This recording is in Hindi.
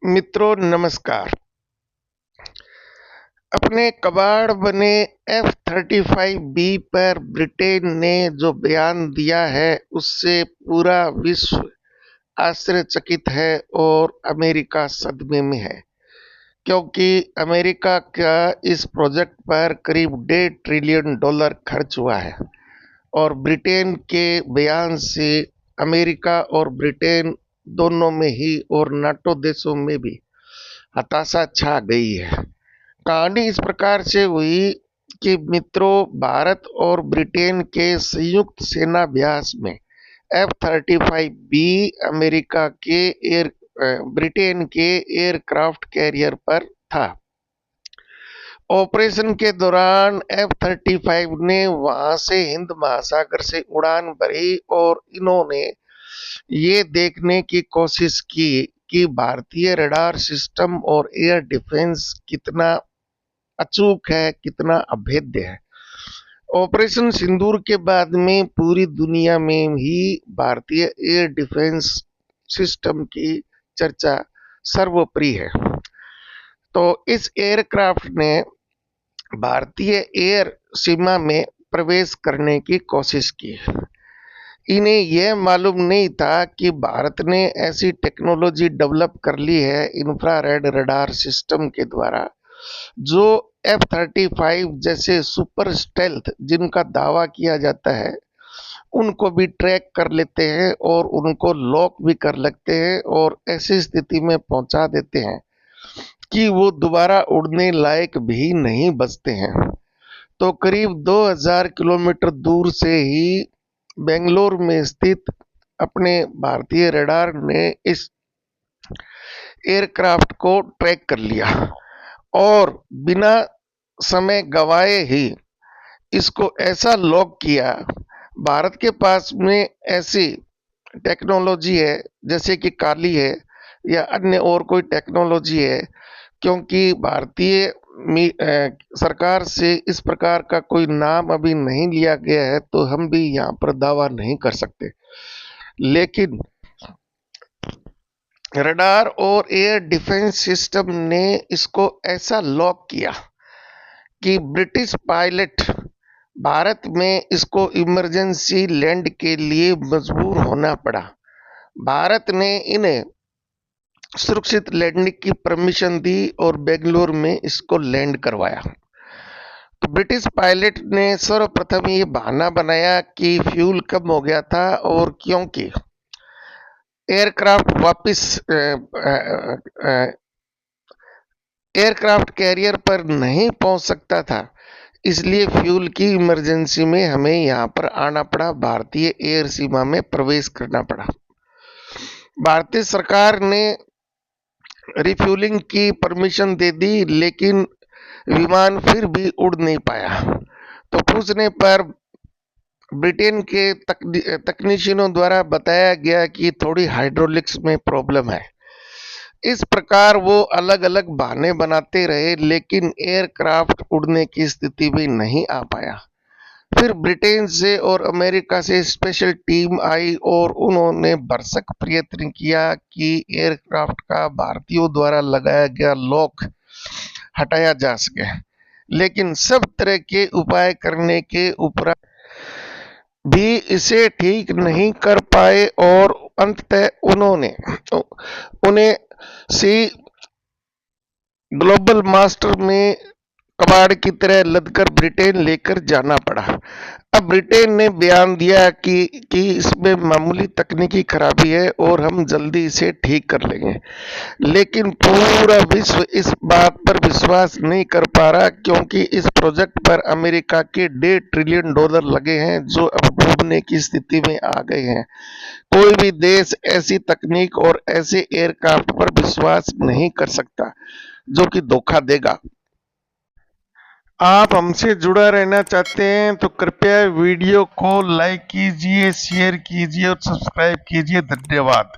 मित्रों नमस्कार। अपने कबाड़ बने F-35B पर ब्रिटेन ने जो बयान दिया है उससे पूरा विश्व आश्चर्यचकित है और अमेरिका सदमे में है, क्योंकि अमेरिका का इस प्रोजेक्ट पर करीब $1.5 ट्रिलियन खर्च हुआ है और ब्रिटेन के बयान से अमेरिका और ब्रिटेन दोनों में ही और नाटो देशों में भी हताशा छा गई है। कहानी इस प्रकार से हुई कि मित्रों, भारत और ब्रिटेन के संयुक्त सेनाभ्यास में F-35B अमेरिका के ब्रिटेन के एयरक्राफ्ट कैरियर पर था। ऑपरेशन के दौरान F-35 ने वहां से हिंद महासागर से उड़ान भरी और इन्होंने ये देखने की कोशिश की कि भारतीय रडार सिस्टम और एयर डिफेंस कितना अचूक है, कितना अभेद्य है। ऑपरेशन सिंदूर के बाद में पूरी दुनिया में ही भारतीय एयर डिफेंस सिस्टम की चर्चा सर्वोपरि है। तो इस एयरक्राफ्ट ने भारतीय एयर सीमा में प्रवेश करने की कोशिश की। इन्हें यह मालूम नहीं था कि भारत ने ऐसी टेक्नोलॉजी डेवलप कर ली है इंफ्रारेड रडार सिस्टम के द्वारा, जो F-35 जैसे सुपर स्टेल्थ जिनका दावा किया जाता है उनको भी ट्रैक कर लेते हैं और उनको लॉक भी कर लेते हैं और ऐसी स्थिति में पहुंचा देते हैं कि वो दोबारा उड़ने लायक भी नहीं बचते हैं। तो करीब 2000 किलोमीटर दूर से ही बेंगलोर में स्थित अपने भारतीय रडार ने इस एयरक्राफ्ट को ट्रैक कर लिया और बिना समय गवाए ही इसको ऐसा लॉक किया। भारत के पास में ऐसी टेक्नोलॉजी है जैसे कि काली है या अन्य और कोई टेक्नोलॉजी है, क्योंकि भारतीय सरकार से इस प्रकार का कोई नाम अभी नहीं लिया गया है, तो हम भी यहाँ पर दावा नहीं कर सकते। लेकिन रडार और एयर डिफेंस सिस्टम ने इसको ऐसा लॉक किया कि ब्रिटिश पायलट भारत में इसको इमरजेंसी लैंड के लिए मजबूर होना पड़ा। भारत ने इन्हें सुरक्षित लैंडिंग की परमिशन दी और बेंगलोर में इसको लैंड करवाया। तो ब्रिटिश पायलट ने सर्वप्रथम ये बहाना बनाया कि फ्यूल कम हो गया था और क्योंकि एयरक्राफ्ट वापस एयरक्राफ्ट कैरियर पर नहीं पहुंच सकता था, इसलिए फ्यूल की इमरजेंसी में हमें यहां पर आना पड़ा, भारतीय एयर सीमा में प्रवेश करना पड़ा। भारतीय सरकार ने रिफ्यूलिंग की परमिशन दे दी, लेकिन विमान फिर भी उड़ नहीं पाया। तो पूछने पर ब्रिटेन के तकनीशियनों द्वारा बताया गया कि थोड़ी हाइड्रोलिक्स में प्रॉब्लम है। इस प्रकार वो अलग अलग बहाने बनाते रहे, लेकिन एयरक्राफ्ट उड़ने की स्थिति में नहीं आ पाया। फिर ब्रिटेन से और अमेरिका से स्पेशल टीम आई और उन्होंने भरसक प्रयत्न किया कि एयरक्राफ्ट का भारतीयों द्वारा लगाया गया लॉक हटाया जा सके, लेकिन सब तरह के उपाय करने के उपरांत भी इसे ठीक नहीं कर पाए और अंततः उन्हें सी ग्लोबल मास्टर में कबाड़ की तरह लदकर ब्रिटेन लेकर जाना पड़ा। अब ब्रिटेन ने बयान दिया कि इसमें मामूली तकनीकी खराबी है और हम जल्दी इसे ठीक कर लेंगे, लेकिन पूरा विश्व इस बात पर विश्वास नहीं कर पा रहा, क्योंकि इस प्रोजेक्ट पर अमेरिका के $1.5 ट्रिलियन लगे हैं, जो अब डूबने की स्थिति में आ गए हैं। कोई भी देश ऐसी तकनीक और ऐसे एयरक्राफ्ट पर विश्वास नहीं कर सकता जो कि धोखा देगा। आप हमसे जुड़ा रहना चाहते हैं तो कृपया वीडियो को लाइक कीजिए, शेयर कीजिए और सब्सक्राइब कीजिए। धन्यवाद।